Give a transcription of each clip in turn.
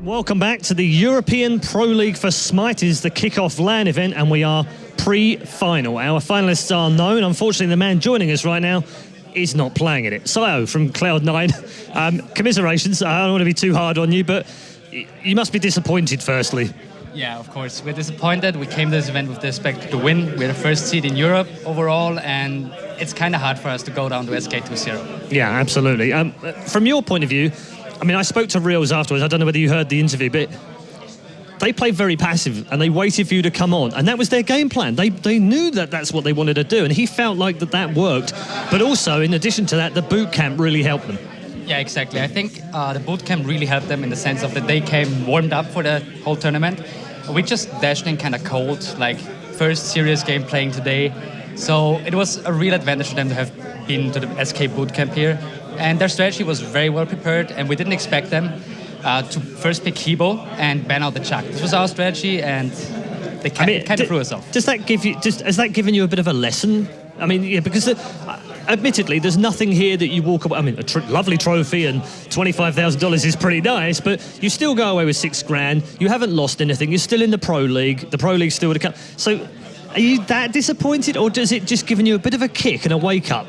Welcome back to the European Pro League for SMITE. Is the kickoff LAN event, and we are pre-final. Our finalists are known. Unfortunately, the man joining us right now is not playing in it. Psyio from Cloud9. Commiserations. I don't want to be too hard on you, but you must be disappointed, firstly. Yeah, of course. We're disappointed. We came to this event with the expected to win. We're the first seed in Europe overall, and it's kind of hard for us to go down to SK 2-0. Yeah, absolutely. From your point of view, I mean, I spoke to Reels afterwards. I don't know whether you heard the interview, but they played very passive and they waited for you to come on. And that was their game plan. They knew that that's what they wanted to do. And he felt like that worked. But also, in addition to that, the boot camp really helped them. Yeah, exactly. I think the boot camp really helped them in the sense of that they came warmed up for the whole tournament. We just dashed in kind of cold, like first serious game playing today. So it was a real advantage for them to have been to the SK boot camp here. And their strategy was very well prepared, and we didn't expect them to first pick Hebo and ban out the Chuck. This was our strategy, and they kind of threw us off. Does that give you? Has that given you a bit of a lesson? I mean, yeah, because admittedly, there's nothing here that you walk away. I mean, a lovely trophy and $25,000 is pretty nice, but you still go away with $6,000. You haven't lost anything. You're still in the Pro League. The Pro League's still to come. So, are you that disappointed, or does it just given you a bit of a kick and a wake up?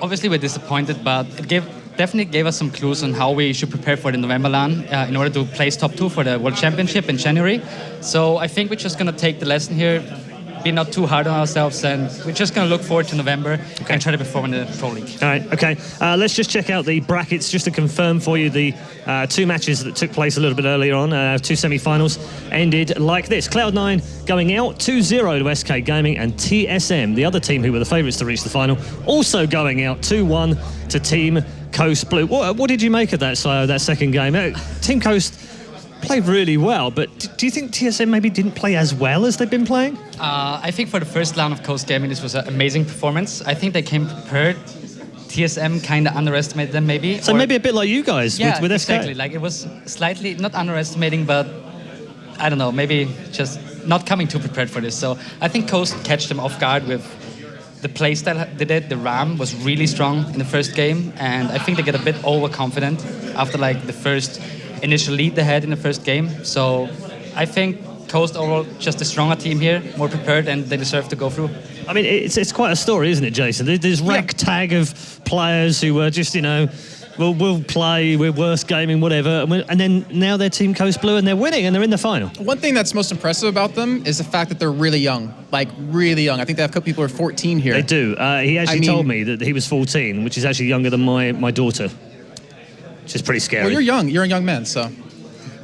Obviously, we're disappointed, but it definitely gave us some clues on how we should prepare for the November LAN in order to place top 2 for the World Championship in January. So I think we're just going to take the lesson here, be not too hard on ourselves, and we're just going to look forward to November and try to perform in the Pro League. All right, okay. Let's just check out the brackets just to confirm for you the 2 matches that took place a little bit earlier on. 2 semi-finals ended like this. Cloud9 going out 2-0 to SK Gaming, and TSM, the other team who were the favourites to reach the final, also going out 2-1 to Team Coast Blue. What did you make of that, Psyio, that second game? Team Coast played really well, but do you think TSM maybe didn't play as well as they've been playing? I think for the first round of Coast Gaming, this was an amazing performance. I think they came prepared. TSM kind of underestimated them, maybe. So maybe a bit like you guys with SK. Exactly. Like, it was slightly, not underestimating, but I don't know, maybe just not coming too prepared for this. So I think Coast catch them off guard with the playstyle they did. The RAM was really strong in the first game, and I think they get a bit overconfident after like the first initial lead they had in the first game. So I think Coast overall just a stronger team here, more prepared, and they deserve to go through. I mean, it's quite a story, isn't it, Jason? There's ragtag of players who were just, we'll play, we're worst gaming, whatever, and then now they're Team Coast Blue and they're winning and they're in the final. One thing that's most impressive about them is the fact that they're really young, like really young. I think they have a couple people who are 14 here. They do. He actually told me that he was 14, which is actually younger than my daughter, which is pretty scary. Well, you're young. You're a young man, so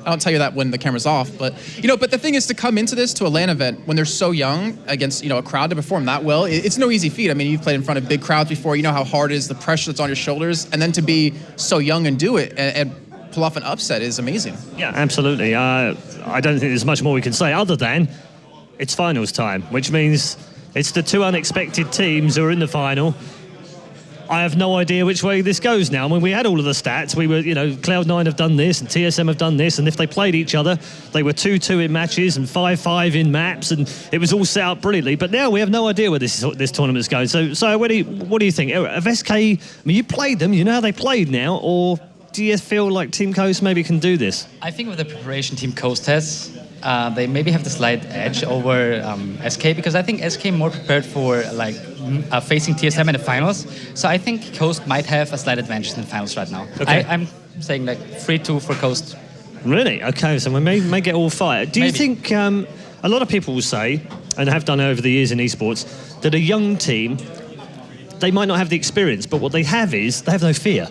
I don't tell you that when the camera's off. But but the thing is, to come into this, to a LAN event when they're so young against a crowd, to perform that well, it's no easy feat. I mean, you've played in front of big crowds before. You know how hard it is, the pressure that's on your shoulders, and then to be so young and do it and pull off an upset is amazing. Yeah, absolutely. I don't think there's much more we can say other than it's finals time, which means it's the 2 unexpected teams who are in the final. I have no idea which way this goes now. I mean, we had all of the stats. We were, Cloud9 have done this and TSM have done this, and if they played each other, they were 2-2 in matches and 5-5 in maps, and it was all set up brilliantly. But now we have no idea where this tournament's going. So what do you think? Of SK, I mean, you played them, you know how they played now, or do you feel like Team Coast maybe can do this? I think with the preparation Team Coast has, they maybe have the slight edge over SK, because I think SK more prepared for facing TSM in the finals. So I think Coast might have a slight advantage in the finals right now. Okay. I'm saying 3-2 for Coast. Really? Okay, so we may get all fired. Do you think a lot of people will say, and have done over the years in esports, that a young team, they might not have the experience, but what they have is they have no fear.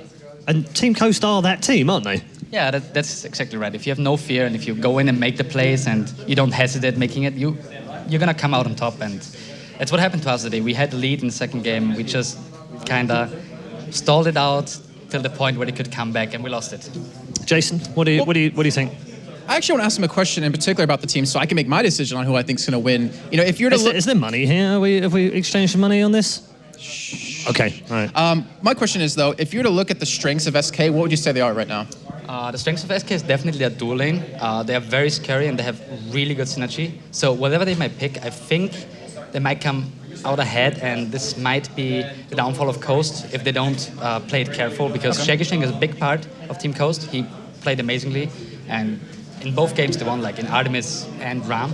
And Team Coast are that team, aren't they? Yeah, that's exactly right. If you have no fear and if you go in and make the plays and you don't hesitate making it, you're going to come out on top. And that's what happened to us today. We had the lead in the second game. We just kind of stalled it out till the point where they could come back, and we lost it. Jason, what do you think? I actually want to ask him a question in particular about the team, so I can make my decision on who I think is going to win. If you're to look, is there money here? Have we exchanged some money on this? Okay, all right. My question is, though, if you were to look at the strengths of SK, what would you say they are right now? The strengths of SK is definitely their dual lane. They are very scary and they have really good synergy. So whatever they might pick, I think they might come out ahead, and this might be the downfall of Coast if they don't play it careful, because Shaggy Shang is a big part of Team Coast. He played amazingly, and in both games they won, like in Artemis and Ram,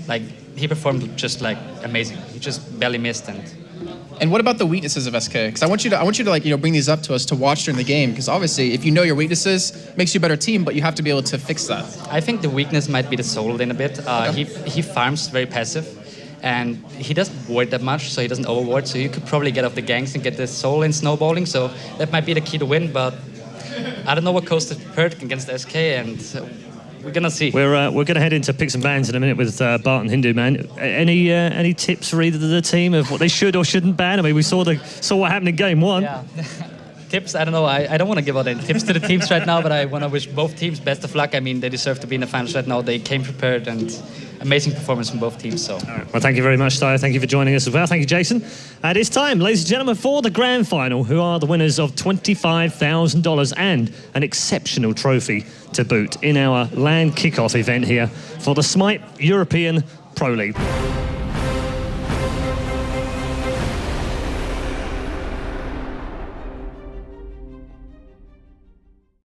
like he performed just like amazing. He just barely missed. And what about the weaknesses of SK? Because I want you to like bring these up to us to watch during the game. Because obviously, if you know your weaknesses, it makes you a better team, but you have to be able to fix that. I think the weakness might be the soul in a bit. He farms very passive, and he doesn't ward that much, so he doesn't overward. So you could probably get off the ganks and get the soul in snowballing. So that might be the key to win. But I don't know what Coast is prepared against SK, and we're gonna see. We're gonna head into picks and bans in a minute with Bart and Hindu Man. Any tips for either of the team of what they should or shouldn't ban? I mean, we saw what happened in game one. Yeah. Tips, I don't know. I don't want to give out any tips to the teams right now, but I want to wish both teams best of luck. I mean, they deserve to be in the finals right now. They came prepared, and amazing performance from both teams. So. All right. Well, thank you very much, Psyio. Thank you for joining us as well. Thank you, Jason. And it's time, ladies and gentlemen, for the grand final, who are the winners of $25,000 and an exceptional trophy to boot in our LAN kickoff event here for the SMITE European Pro League.